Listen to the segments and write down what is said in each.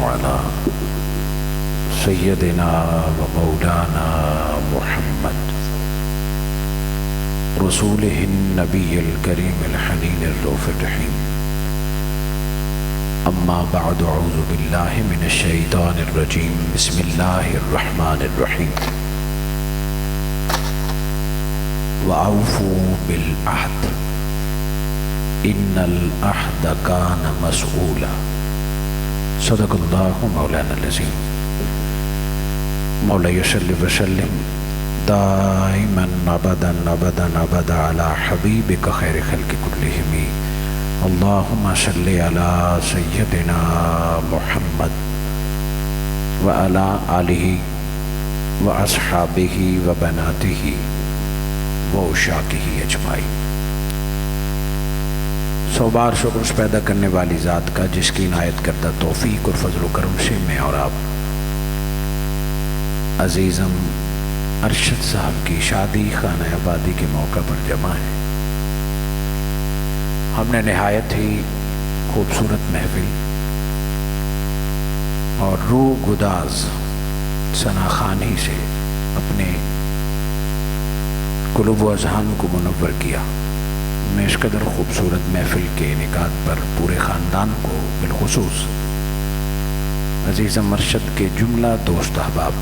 على سيدنا ومولانا محمد رسوله النبي الكريم الحنين الرؤوف الرحيم. أما بعد، أعوذ بالله من الشيطان الرجيم. بسم الله الرحمن الرحيم. وأوفوا بالعهد إن العهد كان مسؤولا. صدق الله مولانا العظيم. مولاي صل وسلم دائما ابدا ابدا ابدا على حبيبك خير خلق كلهم. اللهم صل على سيدنا محمد وعلى آله وأصحابه وبناته وعشاقه اجمعین. سو بار شکر پیدا کرنے والی ذات کا جس کی عنایت کردہ توفیق اور فضل و کرم سے میں اور آپ عزیزم ارشد صاحب کی شادی خانہ آبادی کے موقع پر جمع ہیں. ہم نے نہایت ہی خوبصورت محفل اور روح گداز ثناخوانی سے اپنے قلوب و اذہان کو منور کیا. میں اس قدر خوبصورت محفل کے انعقاد پر پورے خاندان کو بالخصوص عزیزم ارشد کے جملہ دوست احباب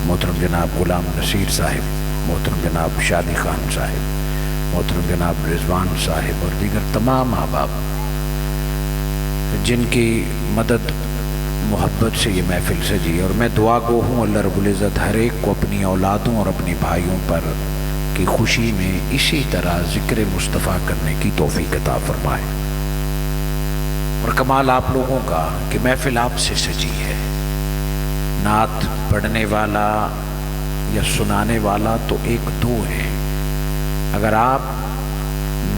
محترم جناب غلام نصیر صاحب، محترم جناب شادی خان صاحب، محترم جناب رضوان صاحب اور دیگر تمام احباب جن کی مدد محبت سے یہ محفل سجی، اور میں دعا گو ہوں اللہ رب العزت ہر ایک کو اپنی اولادوں اور اپنی بھائیوں پر کی خوشی میں اسی طرح ذکر مصطفیٰ کرنے کی توفیق عطا فرمائے. اور کمال آپ لوگوں کا کہ محفل آپ سے سجی ہے. نعت پڑھنے والا یا سنانے والا تو ایک دو ہیں. اگر آپ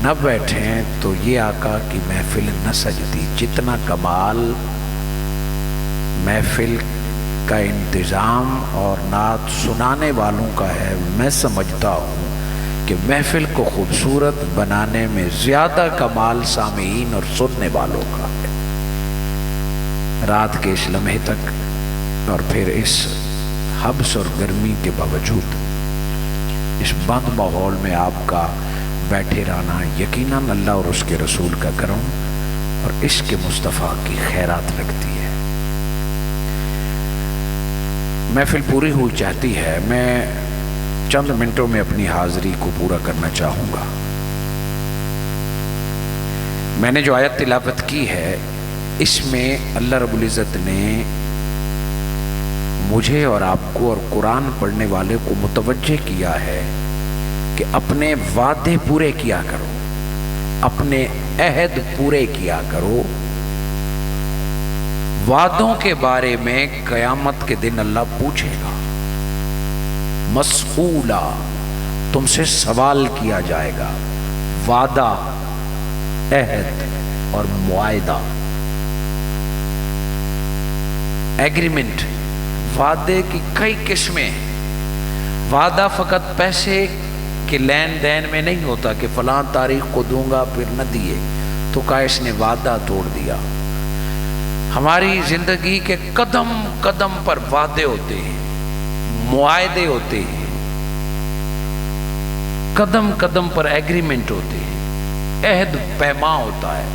نہ بیٹھیں تو یہ آقا کی محفل نہ سجتی. جتنا کمال محفل کا انتظام اور نعت سنانے والوں کا ہے، میں سمجھتا ہوں کہ محفل کو خوبصورت بنانے میں زیادہ کمال سامعین اور سننے والوں کا ہے. رات کے اس لمحے تک اور پھر اس حبس اور گرمی کے باوجود اس بند ماحول میں آپ کا بیٹھے رہنا یقیناً اللہ اور اس کے رسول کا کرم اور عشق مصطفیٰ کی خیرات رکھتی ہے. محفل پوری ہوئی چاہتی ہے. میں چند منٹوں میں اپنی حاضری کو پورا کرنا چاہوں گا. میں نے جو آیت تلاوت کی ہے اس میں اللہ رب العزت نے مجھے اور آپ کو اور قرآن پڑھنے والے کو متوجہ کیا ہے کہ اپنے وعدے پورے کیا کرو، اپنے عہد پورے کیا کرو. وعدوں کے بارے میں قیامت کے دن اللہ پوچھے گا. مسئولا، تم سے سوال کیا جائے گا. وعدہ، عہد اور معاہدہ، ایگریمنٹ. وعدے کی کئی قسمیں ہیں. وعدہ فقط پیسے کے لین دین میں نہیں ہوتا کہ فلاں تاریخ کو دوں گا پھر نہ دیے تو کہا اس نے وعدہ توڑ دیا. ہماری زندگی کے قدم قدم پر وعدے ہوتے ہیں، معاہدے ہوتے ہیں، قدم قدم پر ایگریمنٹ ہوتے ہیں، عہد پیما ہوتا ہے.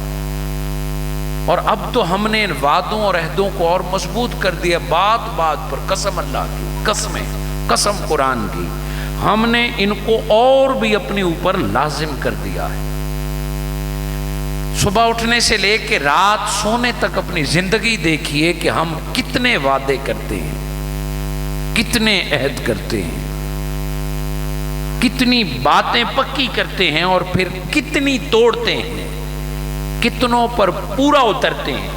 اور اب تو ہم نے ان وعدوں اور عہدوں کو اور مضبوط کر دیا. بات بات پر قسم اللہ کی، قسم قرآن کی، ہم نے ان کو اور بھی اپنے اوپر لازم کر دیا ہے. صبح اٹھنے سے لے کے رات سونے تک اپنی زندگی دیکھیے کہ ہم کتنے وعدے کرتے ہیں، کتنے عہد کرتے ہیں، کتنی باتیں پکی کرتے ہیں اور پھر کتنی توڑتے ہیں، کتنوں پر پورا اترتے ہیں.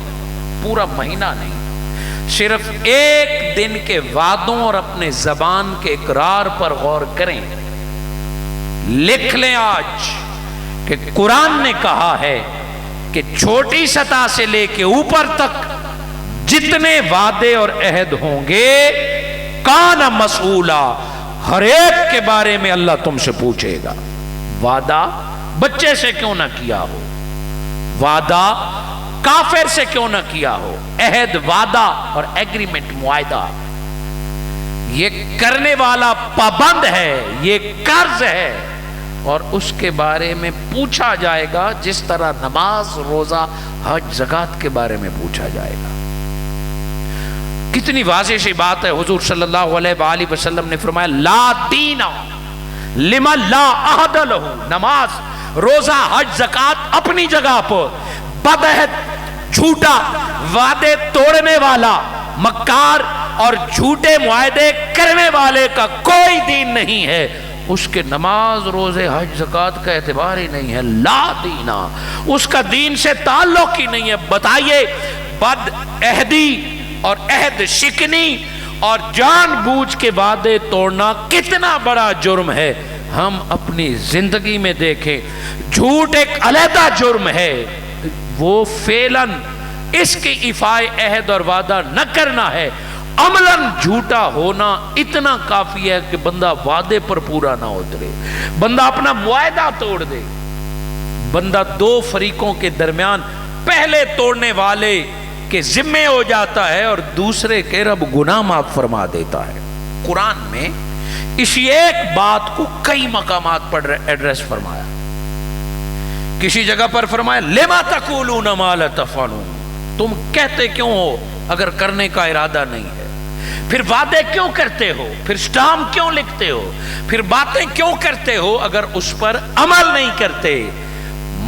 پورا مہینہ نہیں، صرف ایک دن کے وعدوں اور اپنے زبان کے اقرار پر غور کریں. لکھ لیں آج کہ قرآن نے کہا ہے کہ چھوٹی سطح سے لے کے اوپر تک جتنے وعدے اور عہد ہوں گے کان مسئولا، ہر ایک کے بارے میں اللہ تم سے پوچھے گا. وعدہ بچے سے کیوں نہ کیا ہو، وعدہ کافر سے کیوں نہ کیا ہو، عہد، وعدہ اور ایگریمنٹ، معاہدہ، یہ کرنے والا پابند ہے، یہ قرض ہے، اور اس کے بارے میں پوچھا جائے گا جس طرح نماز، روزہ، حج، زکوٰۃ کے بارے میں پوچھا جائے گا۔ کتنی واضح سی بات ہے، حضور صلی اللہ علیہ وآلہ وسلم نے فرمایا لا دین لمن لا عہد لہ، نماز، روزہ، حج، زکوٰۃ اپنی جگہ پر، بدعہد، جھوٹا، وعدے توڑنے والا، مکار اور جھوٹے معاہدے کرنے والے کا کوئی دین نہیں ہے، اس کے نماز، روزے، حج، زکوٰۃ کا اعتبار ہی نہیں ہے، لا دینا، اس کا دین سے تعلق ہی نہیں ہے۔ بتائیے بد عہدی اور عہد شکنی اور جان بوجھ کے وعدے توڑنا کتنا بڑا جرم ہے۔ ہم اپنی زندگی میں دیکھیں، جھوٹ ایک علیحدہ جرم ہے، وہ فعلاً اس کی ایفائے عہد اور وعدہ نہ کرنا ہے، عملاً جھوٹا ہونا اتنا کافی ہے کہ بندہ وعدے پر پورا نہ اترے، بندہ اپنا معاہدہ توڑ دے، بندہ دو فریقوں کے درمیان پہلے توڑنے والے کے ذمے ہو جاتا ہے اور دوسرے کے رب گناہ معاف فرما دیتا ہے۔ قرآن میں اسی ایک بات کو کئی مقامات پر ایڈریس فرمایا، کسی جگہ پر فرمایا لما تقولون ما لا تفعلون، تم کہتے کیوں ہو اگر کرنے کا ارادہ نہیں ہے، پھر وعدے کیوں کرتے ہو، پھر سٹامپ کیوں لکھتے ہو، پھر باتیں کیوں کرتے ہو اگر اس پر عمل نہیں کرتے۔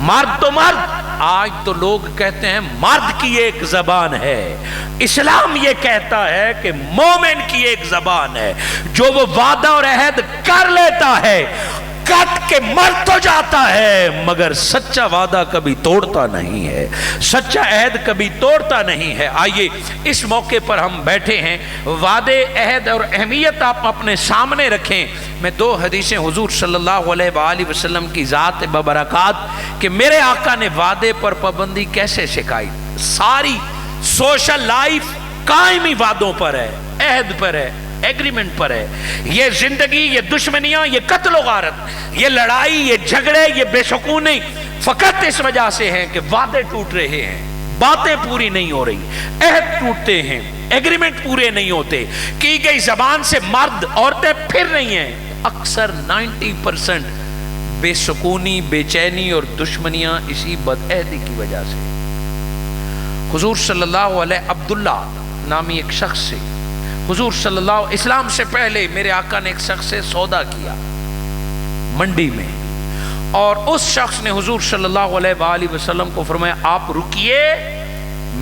مرد تو مرد، آج تو لوگ کہتے ہیں مرد کی ایک زبان ہے، اسلام یہ کہتا ہے کہ مومن کی ایک زبان ہے، جو وہ وعدہ اور عہد کر لیتا ہے کٹ کے مر تو جاتا ہے مگر سچا وعدہ کبھی توڑتا نہیں ہے، سچا عہد کبھی توڑتا نہیں ہے۔ آئیے اس موقع پر ہم بیٹھے ہیں، وعدے، عہد اور اہمیت آپ اپنے سامنے رکھیں۔ میں دو حدیثیں حضور صلی اللہ علیہ وآلہ وسلم کی ذات ببرکات کہ میرے آقا نے وعدے پر پابندی کیسے سکھائی۔ ساری سوشل لائف قائمی وعدوں پر ہے، عہد پر ہے، ایگریمنٹ پر ہے۔ یہ زندگی، یہ دشمنیاں، یہ قتل و غارت، یہ لڑائی، یہ جھگڑے، یہ بے سکونی فقط اس وجہ سے ہیں کہ وعدے ٹوٹ رہے ہیں، باتیں پوری نہیں ہو رہی، عہد ٹوٹتے ہیں، ایگریمنٹ پورے نہیں ہوتے، کی گئی زبان سے مرد عورتیں پھر نہیں ہیں۔ اکثر 90% بے سکونی، بے چینی اور دشمنیاں اسی بدعہدی کی وجہ سے۔ حضور صلی اللہ علیہ عبداللہ نامی ایک شخص سے، حضور صلی اللہ اسلام سے پہلے میرے آقا نے ایک شخص سے سودا کیا منڈی میں، اور اس شخص نے حضور صلی اللہ علیہ وآلہ وسلم کو فرمایا آپ رکیے،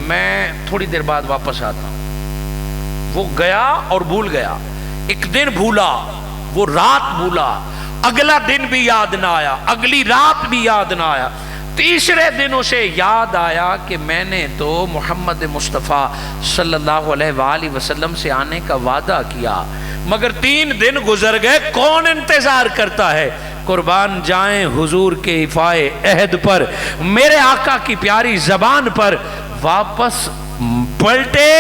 میں تھوڑی دیر بعد واپس آتا ہوں۔ وہ گیا اور بھول گیا، ایک دن بھولا، وہ رات بھولا، اگلا دن بھی یاد نہ آیا، اگلی رات بھی یاد نہ آیا، تیسرے دن اسے یاد آیا کہ میں نے تو محمد مصطفیٰ صلی اللہ علیہ وآلہ وسلم سے آنے کا وعدہ کیا، مگر 3 دن گزر گئے، کون انتظار کرتا ہے؟ قربان جائیں حضور کے ایفائے عہد پر، میرے آقا کی پیاری زبان پر واپس پلٹے،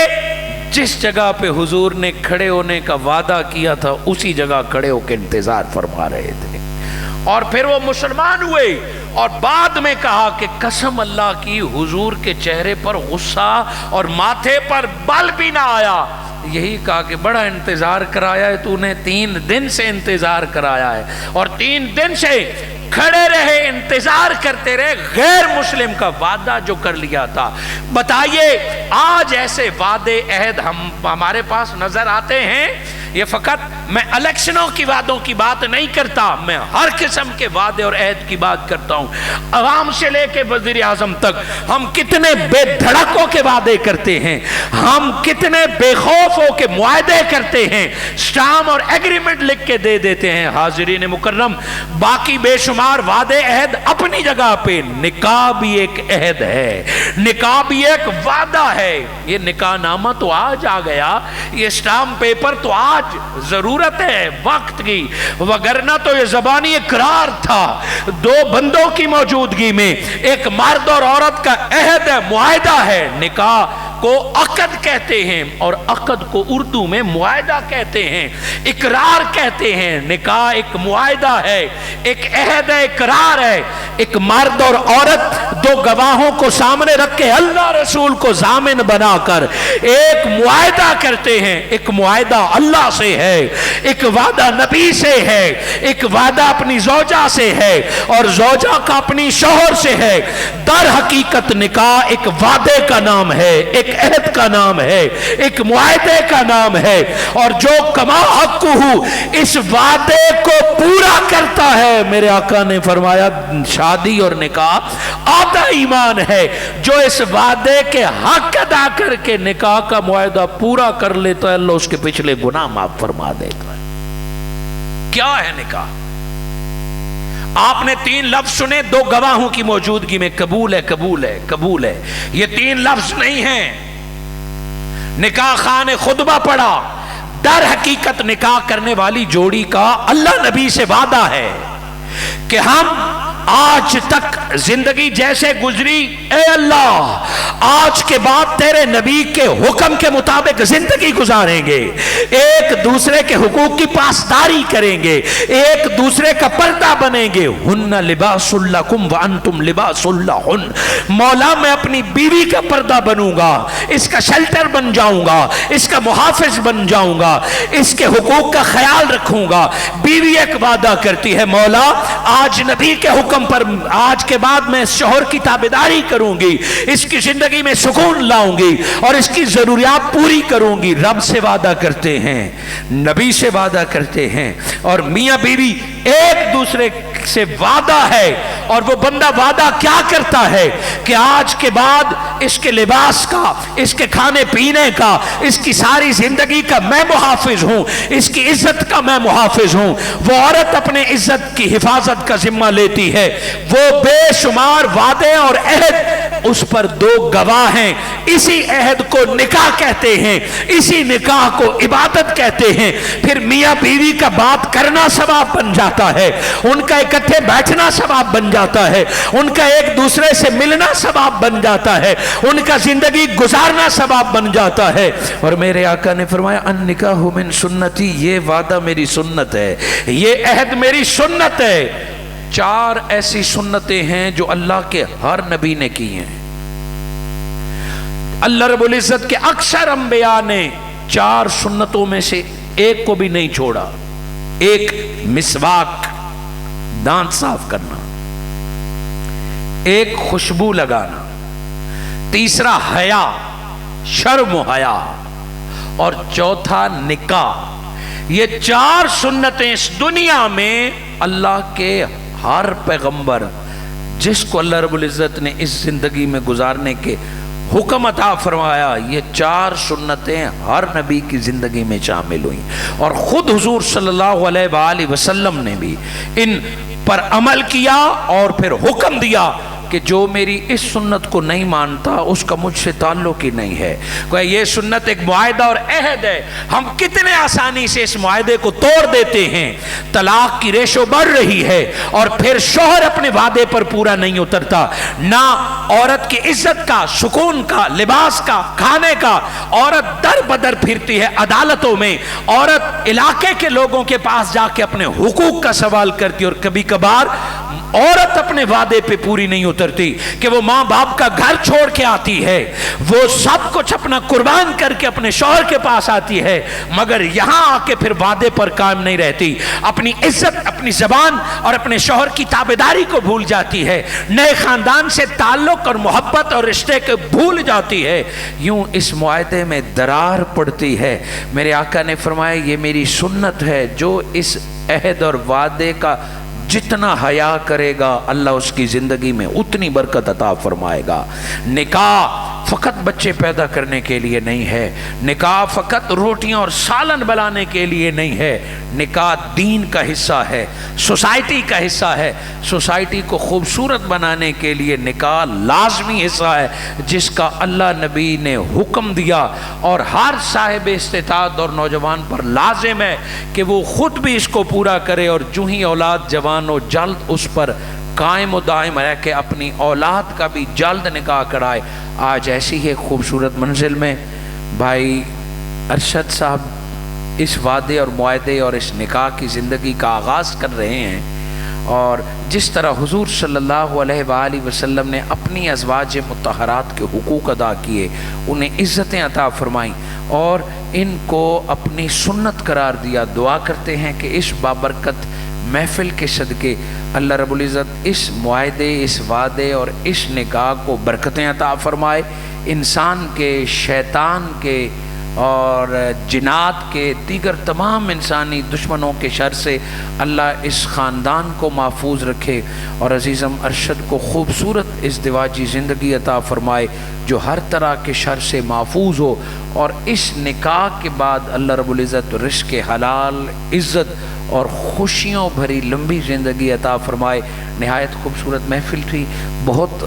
جس جگہ پہ حضور نے کھڑے ہونے کا وعدہ کیا تھا اسی جگہ کھڑے ہو کے انتظار فرما رہے تھے، اور پھر وہ مسلمان ہوئے، اور بعد میں کہا کہ قسم اللہ کی حضور کے چہرے پر غصہ اور ماتھے پر بل بھی نہ آیا، یہی کہا کہ بڑا انتظار کرایا ہے تو نے، 3 دن سے انتظار کرایا ہے، اور 3 دن سے کھڑے رہے، انتظار کرتے رہے، غیر مسلم کا وعدہ جو کر لیا تھا۔ بتائیے آج ایسے وعدے عہد ہمارے پاس نظر آتے ہیں؟ یہ فقط میں الیکشنوں کی وعدوں کی بات نہیں کرتا، میں ہر قسم کے وعدے اور عہد کی بات کرتا ہوں، عوام سے لے کے وزیر اعظم تک ہم کتنے بے دھڑکوں کے وعدے کرتے ہیں، ہم کتنے بے خوف ہو کے معاہدے کرتے ہیں، سٹامپ اور ایگریمنٹ لکھ کے دے دیتے ہیں۔ حاضرین مکرم، باقی بے شمار وعدے عہد اپنی جگہ پہ، نکاح بھی ایک عہد ہے، نکاح بھی ایک وعدہ ہے۔ یہ نکاح نامہ تو آج آ گیا، یہ سٹامپ پیپر تو آج ضرورت ہے وقت کی، وگرنہ تو یہ زبانی اقرار تھا، 2 بندوں کی موجودگی میں ایک مرد اور عورت کا عہد ہے، معاہدہ ہے۔ نکاح کو عقد کہتے ہیں اور عقد کو اردو میں معاہدہ کہتے ہیں، اقرار کہتے ہیں۔ نکاح ایک معاہدہ ہے، ایک عہد ہے، اقرار ہے۔ ایک مرد اور عورت دو گواہوں کو سامنے رکھ کے اللہ رسول کو ضامن بنا کر ایک معاہدہ کرتے ہیں۔ ایک معاہدہ اللہ سے ہے، ایک وعدہ نبی سے ہے، ایک وعدہ اپنی زوجہ سے ہے اور زوجہ کا اپنی شوہر سے ہے۔ در حقیقت نکاح ایک وعدے کا نام ہے، ایک عہد کا نام ہے، ایک معاہدے کا نام ہے، اور جو کما حقہ اس وعدے کو پورا کرتا ہے، میرے آقا نے فرمایا شادی اور نکاح آدھا ایمان ہے۔ جو اس وعدے کے حق ادا کر کے نکاح کا معاہدہ پورا کر لیتا ہے، اللہ اس کے پچھلے گناہ معاف فرما دیتا ہے۔ کیا ہے نکاح؟ آپ نے 3 لفظ سنے دو گواہوں کی موجودگی میں، قبول ہے، قبول ہے، قبول ہے۔ یہ 3 لفظ نہیں ہیں۔ نکاح خواہ نے خطبہ پڑھا، در حقیقت نکاح کرنے والی جوڑی کا اللہ نبی سے وعدہ ہے کہ ہم آج تک زندگی جیسے گزری، اے اللہ آج کے بعد تیرے نبی کے حکم کے مطابق زندگی گزاریں گے، ایک دوسرے کے حقوق کی پاسداری کریں گے، ایک دوسرے کا پردہ بنیں گے۔ ہن لباس لکم وانتم لباس لہن، مولا میں اپنی بیوی کا پردہ بنوں گا، اس کا شیلٹر بن جاؤں گا، اس کا محافظ بن جاؤں گا، اس کے حقوق کا خیال رکھوں گا۔ بیوی ایک وعدہ کرتی ہے، مولا آج نبی کے حکم پر آج کے بعد میں شوہر کی تابعداری کروں گی، اس کی زندگی میں سکون لاؤں گی اور اس کی ضروریات پوری کروں گی۔ رب سے وعدہ کرتے ہیں، نبی سے وعدہ کرتے ہیں، اور میاں بیوی ایک دوسرے سے وعدہ ہے۔ اور وہ بندہ وعدہ کیا کرتا ہے کہ آج کے بعد اس کے لباس کا، اس کے کھانے پینے کا، اس کی ساری زندگی کا میں محافظ ہوں، اس کی عزت کا میں محافظ ہوں۔ وہ عورت اپنے عزت کی حفاظت کا ذمہ لیتی ہے۔ وہ بے شمار وعدے اور عہد، اس پر 2 گواہ ہیں۔ اسی عہد کو نکاح کہتے ہیں، اسی نکاح کو عبادت کہتے ہیں۔ پھر میاں بیوی کا بات کرنا ثواب بن جاتا ہے، ان کا اکٹھے بیٹھنا ثواب بن جاتا ہے، ان کا ایک دوسرے سے ملنا ثواب بن جاتا ہے، ان کا زندگی گزارنا ثواب بن جاتا ہے۔ اور میرے آقا نے فرمایا النکاح من سنتی، یہ وعدہ میری سنت ہے، یہ عہد میری سنت ہے۔ 4 ایسی سنتیں ہیں جو اللہ کے ہر نبی نے کی ہیں۔ اللہ رب العزت کے اکثر انبیاء نے 4 سنتوں میں سے ایک کو بھی نہیں چھوڑا۔ ایک مسواک، دانت صاف کرنا، ایک خوشبو لگانا، تیسرا حیا، شرم و حیا، اور چوتھا نکاح۔ یہ 4 سنتیں اس دنیا میں اللہ کے ہر پیغمبر جس کو اللہ رب العزت نے اس زندگی میں گزارنے کے حکم عطا فرمایا، یہ 4 سنتیں ہر نبی کی زندگی میں شامل ہوئیں، اور خود حضور صلی اللہ علیہ وآلہ وسلم نے بھی ان پر عمل کیا اور پھر حکم دیا کہ جو میری اس سنت کو نہیں مانتا اس کا مجھ سے تعلق ہی نہیں ہے۔ یہ سنت ایک معاہدہ اور عہد ہے، ہم کتنے آسانی سے اس معاہدے کو توڑ دیتے ہیں۔ طلاق کی ریشو بڑھ رہی ہے، اور پھر شوہر اپنے وعدے پر پورا نہیں اترتا، نہ عورت کی عزت کا، سکون کا، لباس کا، کھانے کا۔ عورت در بدر پھرتی ہے عدالتوں میں، عورت علاقے کے لوگوں کے پاس جا کے اپنے حقوق کا سوال کرتی، اور کبھی کبھار عورت اپنے وعدے پہ پوری نہیں اترتی کہ وہ ماں باپ کا گھر چھوڑ کے آتی ہے، وہ سب کچھ اپنا قربان کر کے اپنے شوہر کے پاس آتی ہے، مگر یہاں آ کے پھر وعدے پر قائم نہیں رہتی، اپنی عزت، اپنی زبان اور اپنے شوہر کی تابعداری کو بھول جاتی ہے، نئے خاندان سے تعلق اور محبت اور رشتے کو بھول جاتی ہے۔ یوں اس معاہدے میں درار پڑتی ہے۔ میرے آقا نے فرمایا یہ میری سنت ہے، جو اس عہد اور وعدے کا جتنا حیا کرے گا اللہ اس کی زندگی میں اتنی برکت عطا فرمائے گا۔ نکاح فقط بچے پیدا کرنے کے لیے نہیں ہے، نکاح فقط روٹیاں اور سالن بنانے کے لیے نہیں ہے، نکاح دین کا حصہ ہے، سوسائٹی کا حصہ ہے۔ سوسائٹی کو خوبصورت بنانے کے لیے نکاح لازمی حصہ ہے، جس کا اللہ نبی نے حکم دیا، اور ہر صاحب استطاعت اور نوجوان پر لازم ہے کہ وہ خود بھی اس کو پورا کرے، اور جو ہی اولاد جوان ہو جلد اس پر قائم و دائم رہ کے اپنی اولاد کا بھی جلد نکاح کرائے۔ آج ایسی ہی ایک خوبصورت منزل میں بھائی ارشد صاحب اس وعدے اور معاہدے اور اس نکاح کی زندگی کا آغاز کر رہے ہیں، اور جس طرح حضور صلی اللہ علیہ وآلہ وسلم نے اپنی ازواج مطہرات کے حقوق ادا کیے، انہیں عزتیں عطا فرمائیں اور ان کو اپنی سنت قرار دیا، دعا کرتے ہیں کہ اس بابرکت محفل کے صدقے اللہ رب العزت اس معاہدے، اس وعدے اور اس نکاح کو برکتیں عطا فرمائے، انسان کے، شیطان کے اور جنات کے، دیگر تمام انسانی دشمنوں کے شر سے اللہ اس خاندان کو محفوظ رکھے، اور عزیزم ارشد کو خوبصورت ازدواجی زندگی عطا فرمائے جو ہر طرح کے شر سے محفوظ ہو، اور اس نکاح کے بعد اللہ رب العزت رزق حلال، عزت اور خوشیوں بھری لمبی زندگی عطا فرمائے۔ نہایت خوبصورت محفل تھی، بہت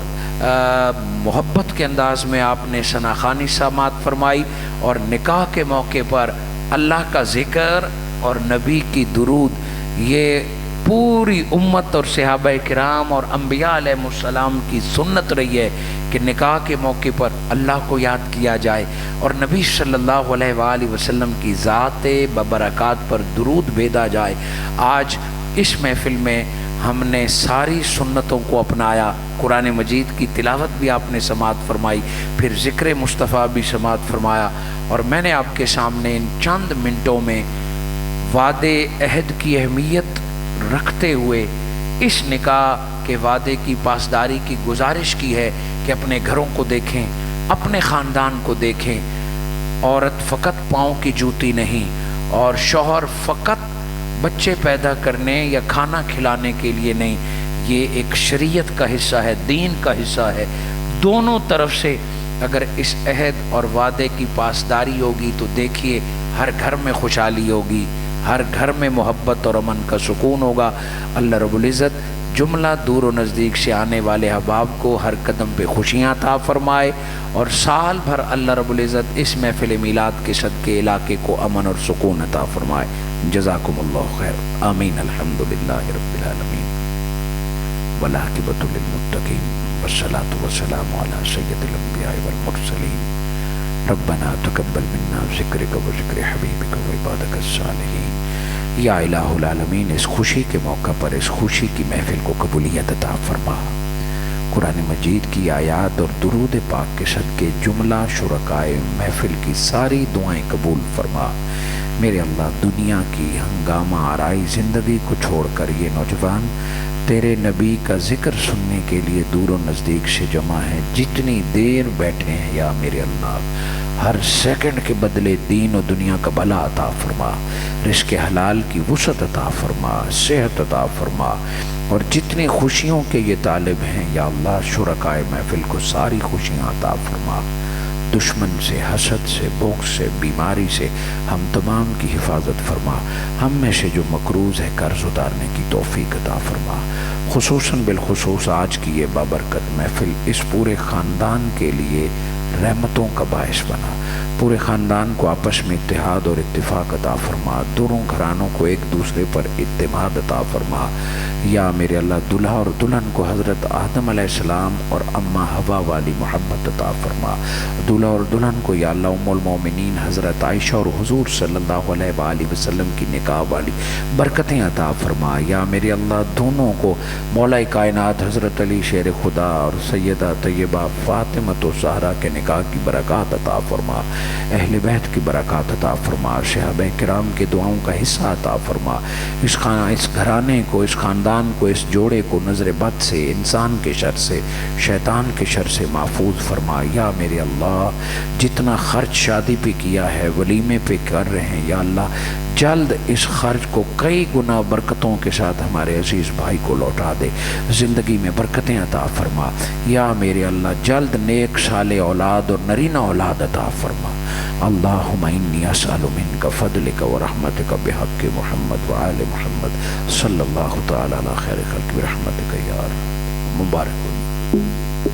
محبت کے انداز میں آپ نے ثناخوانی سماعت فرمائی، اور نکاح کے موقع پر اللہ کا ذکر اور نبی کی درود، یہ پوری امت اور صحابہ کرام اور انبیاء علیہ السلام کی سنت رہی ہے کہ نکاح کے موقع پر اللہ کو یاد کیا جائے اور نبی صلی اللہ علیہ وآلہ وسلم کی ذات ببرکات پر درود بھیجا جائے۔ آج اس محفل میں ہم نے ساری سنتوں کو اپنایا، قرآن مجید کی تلاوت بھی آپ نے سماعت فرمائی، پھر ذکر مصطفیٰ بھی سماعت فرمایا، اور میں نے آپ کے سامنے ان چند منٹوں میں وعدے عہد کی اہمیت رکھتے ہوئے اس نکاح کے وعدے کی پاسداری کی گزارش کی ہے کہ اپنے گھروں کو دیکھیں، اپنے خاندان کو دیکھیں۔ عورت فقط پاؤں کی جوتی نہیں، اور شوہر فقط بچے پیدا کرنے یا کھانا کھلانے کے لیے نہیں، یہ ایک شریعت کا حصہ ہے، دین کا حصہ ہے۔ دونوں طرف سے اگر اس عہد اور وعدے کی پاسداری ہوگی تو دیکھیے ہر گھر میں خوشحالی ہوگی، ہر گھر میں محبت اور امن کا سکون ہوگا۔ اللہ رب العزت جملہ دور و نزدیک سے آنے والے احباب کو ہر قدم پہ خوشیاں عطا فرمائے، اور سال بھر اللہ رب العزت اس محفل میلاد کے صدقے علاقے کو امن اور سکون عطا فرمائے۔ جزاکم اللہ خیر، آمین۔ الحمدللہ رب العالمین، والعاقبۃ للمتقین، والصلاۃ والسلام علی سید الانبیاء والمرسلین۔ ربنا تقبل منا ذکرک و ذکر حبیبک و عبادک الصالحین۔ یا الہ العالمین، اس خوشی کے موقع پر اس خوشی کی محفل کو قبولیت عطا فرما، قرآن مجید کی آیات اور درود پاک کے صدقے جملہ شرکائے محفل کی ساری دعائیں قبول فرما۔ میرے اللہ، دنیا کی ہنگامہ آرائی زندگی کو چھوڑ کر یہ نوجوان تیرے نبی کا ذکر سننے کے لیے دور و نزدیک سے جمع ہیں، جتنی دیر بیٹھے ہیں یا میرے اللہ، ہر سیکنڈ کے بدلے دین و دنیا کا بھلا عطا فرما، رزق حلال کی وسعت عطا فرما، صحت عطا فرما، اور جتنی خوشیوں کے یہ طالب ہیں یا اللہ، شرکائے محفل کو ساری خوشیاں عطا فرما، دشمن سے، حسد سے، بغض سے، بیماری سے ہم تمام کی حفاظت فرما، ہم میں سے جو مقروض ہے قرض اتارنے کی توفیق عطا فرما۔ خصوصاً بالخصوص آج کی یہ بابرکت محفل اس پورے خاندان کے لیے رحمتوں کا باعث بنا، پورے خاندان کو آپس میں اتحاد اور اتفاق عطا فرما، دونوں گھرانوں کو ایک دوسرے پر اعتماد عطا فرما۔ یا میرے اللہ، دلہا اور دلہن کو حضرت آدم علیہ السلام اور اماں حوا والی محبت عطا فرما، دلہا اور دلہن کو یا اللہ ام المومنین حضرت عائشہ اور حضور صلی اللہ علیہ وآلہ وسلم کی نکاح والی برکتیں عطا فرما۔ یا میرے اللہ، دونوں کو مولا کائنات حضرت علی شیر خدا اور سیدہ طیبہ فاطمۃ الزہرا کے نکاح کی برکات عطا فرما، اہل بیت کی برکات عطا فرما، صحابہ کرام کے دعاؤں کا حصہ عطا فرما، اس گھرانے کو، اس خاندان کو، اس جوڑے کو نظر بد سے، انسان کے شر سے، شیطان کے شر سے محفوظ فرما۔ یا میرے اللہ، جتنا خرچ شادی پہ کیا ہے، ولیمے پہ کر رہے ہیں، یا اللہ جلد اس خرچ کو کئی گنا برکتوں کے ساتھ ہمارے عزیز بھائی کو لوٹا دے، زندگی میں برکتیں عطا فرما۔ یا میرے اللہ، جلد نیک صالح اولاد اور نرینہ اولاد عطا فرما۔ اللہم انی اسأل منک فضلک و رحمتک بحق محمد و آل محمد صلی اللہ تعالی علی خیر خلق برحمتک یا رب۔ مبارک ہو۔